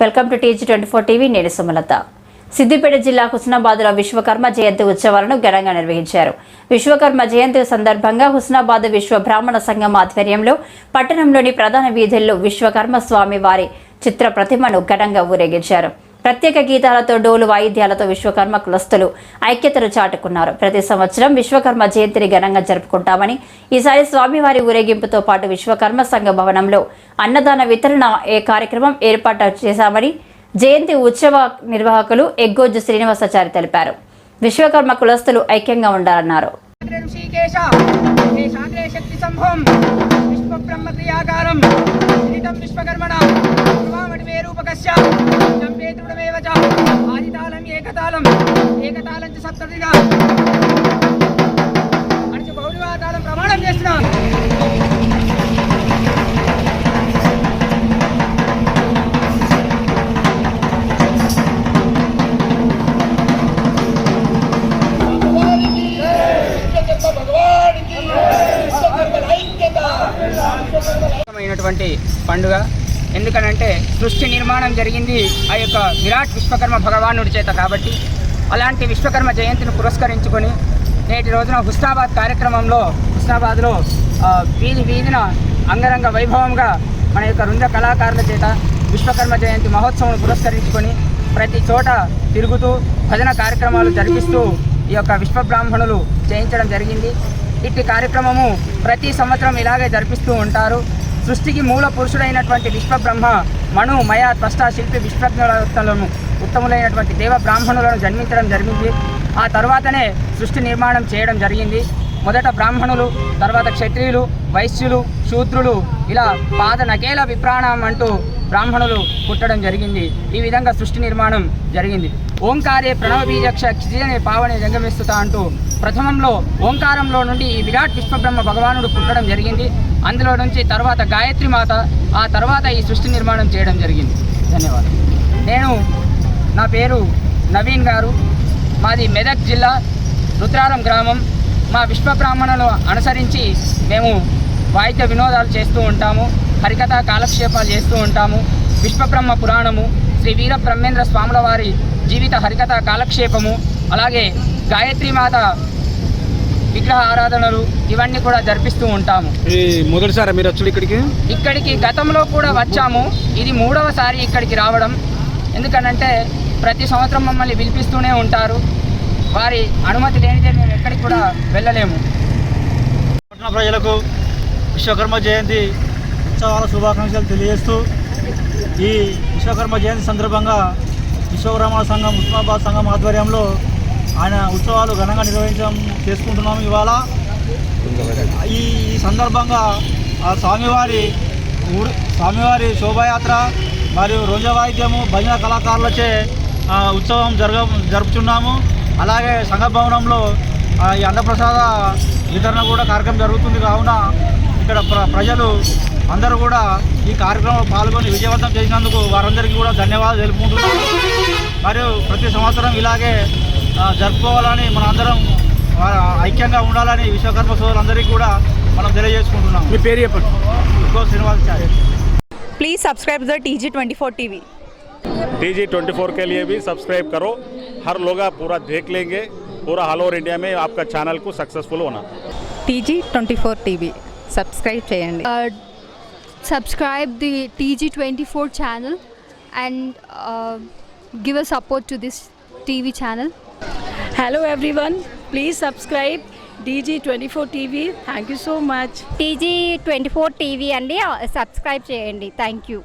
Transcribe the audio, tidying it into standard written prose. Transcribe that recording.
Welcome to TG24 TV. నేను సుమలత. సిద్దిపేట జిల్లా హుస్నాబాద్లో విశ్వకర్మ జయంతి ఉత్సవాలను ఘనంగా నిర్వహించారు. విశ్వకర్మ జయంతి సందర్భంగా హుస్నాబాద్ విశ్వ బ్రాహ్మణ సంఘం ఆధ్వర్యంలో పట్టణంలోని ప్రధాన వీధుల్లో విశ్వకర్మ స్వామి వారి చిత్ర ప్రతిమను ఘనంగా ఊరేగించారు. ప్రత్యేక గీతాలతో డోలు వాయిద్యాలతో విశ్వకర్మ కులస్తులు ఐక్యతను చాటుకున్నారు. ప్రతి సంవత్సరం విశ్వకర్మ జయంతిని ఘనంగా జరుపుకుంటామని, ఈసారి స్వామివారి ఊరేగింపుతో పాటు విశ్వకర్మ సంఘ భవనంలో అన్నదాన వితరణ కార్యక్రమం ఏర్పాటు చేశామని జయంతి ఉత్సవ నిర్వాహకులు ఎగ్గోజు శ్రీనివాసాచారి తెలిపారు. విశ్వకర్మ కులస్తులు ఐక్యంగా ఉండాలన్నారు. ప్రమాణం చేస్తున్నా. పండుగ ఎందుకనంటే సృష్టి నిర్మాణం జరిగింది ఆ యొక్క విరాట్ విశ్వకర్మ భగవానుడి చేత. కాబట్టి అలాంటి విశ్వకర్మ జయంతిని పురస్కరించుకొని నేటి రోజున హుస్నాబాద్లో వీధిన అంగరంగ వైభవంగా మన యొక్క వృంద కళాకారుల చేత విశ్వకర్మ జయంతి మహోత్సవం పురస్కరించుకొని ప్రతి చోట తిరుగుతూ భజన కార్యక్రమాలు జరిపిస్తూ ఈ యొక్క విశ్వబ్రాహ్మణులు చేయించడం జరిగింది. ఇట్టి కార్యక్రమము ప్రతి సంవత్సరం ఇలాగే జరిపిస్తూ ఉంటారు. సృష్టికి మూల పురుషుడైనటువంటి విశ్వబ్రహ్మ మను మయ త్వష్ట శిల్పి విశ్వజ్ఞులను ఉత్తములైనటువంటి దేవ బ్రాహ్మణులను జన్మించడం జరిగింది. ఆ తర్వాతనే సృష్టి నిర్మాణం చేయడం జరిగింది. మొదట బ్రాహ్మణులు, తర్వాత క్షత్రియులు, వైశ్యులు, శూద్రులు, ఇలా పాద నకేల విప్రాణం అంటూ బ్రాహ్మణులు పుట్టడం జరిగింది. ఈ విధంగా సృష్టి నిర్మాణం జరిగింది. ఓంకారే ప్రణవ బీజక్ష క్షితిజనే పావనే జంగమిస్తుత అంటూ ప్రథమంలో ఓంకారంలో నుండి ఈ విరాట్ విశ్వబ్రహ్మ భగవానుడు పుట్టడం జరిగింది. అందులో నుంచి తర్వాత గాయత్రి మాత, ఆ తర్వాత ఈ సృష్టి నిర్మాణం చేయడం జరిగింది. ధన్యవాదాలు. నా పేరు నవీన్ గారు. మాది మెదక్ జిల్లా రుద్రారం గ్రామం. మా విశ్వబ్రాహ్మణులను అనుసరించి మేము వాయిద్య వినోదాలు చేస్తూ ఉంటాము, హరికథా కాలక్షేపాలు చేస్తూ ఉంటాము. విశ్వబ్రహ్మ పురాణము, శ్రీ వీర బ్రహ్మేంద్ర స్వాముల వారి జీవిత హరికథా కాలక్షేపము, అలాగే గాయత్రీమాత విగ్రహ ఆరాధనలు ఇవన్నీ కూడా జరిపిస్తూ ఉంటాము. మొదటిసారి మీరు వచ్చి ఇక్కడికి గతంలో కూడా వచ్చాము. ఇది 3వసారి ఇక్కడికి రావడం. ఎందుకనంటే ప్రతి సంవత్సరం మమ్మల్ని పిలిపిస్తూనే ఉంటారు. వారి అనుమతి లేనిదే మేము ఎక్కడికి కూడా వెళ్ళలేము. పట్టణ ప్రజలకు విశ్వకర్మ జయంతి ఉత్సవాల శుభాకాంక్షలు తెలియజేస్తూ ఈ విశ్వకర్మ జయంతి సందర్భంగా విశ్వబ్రాహ్మణ సంఘం హుస్నాబాద్ సంఘం ఆధ్వర్యంలో ఆయన ఉత్సవాలు ఘనంగా చేసుకుంటున్నాము. ఇవాళ ఈ సందర్భంగా ఆ స్వామివారి శోభాయాత్ర మరియు రోజా వాయిద్యము, భజన కళాకారులచే ఉత్సవం జరుపుతున్నాము. అలాగే సంఘ భవనంలో ఈ అన్నప్రసాద వితరణ కూడా కార్యక్రమం జరుగుతుంది. కావున ఇక్కడ ప్రజలు అందరూ కూడా ఈ కార్యక్రమంలో పాల్గొని విజయవంతం చేసినందుకు వారందరికీ కూడా ధన్యవాదాలు తెలుపుకుంటున్నాము. మరియు ప్రతి సంవత్సరం ఇలాగే జరుపుకోవాలని, మన అందరం ఐక్యంగా ఉండాలని విశ్వకర్మ సోదరులందరికీ కూడా మనం తెలియజేసుకుంటున్నాం. మీ పేరు చెప్పండి. Srinivasachari. Please subscribe the TG24 TV. TG24 के लिए भी सब्सक्राइब करो. हर लोग पूरा देख लेंगे. पूरा ऑल ओवर इंडिया में आपका चैनल को सक्सेसफुल होना. TG24 टीवी सब्सक्राइब చేయండి. Subscribe the TG24 channel and give a support to this TV channel. Hello everyone, please subscribe TG24 TV. Thank you so much. TG24 TV అండి, subscribe చేయండి. Thank you.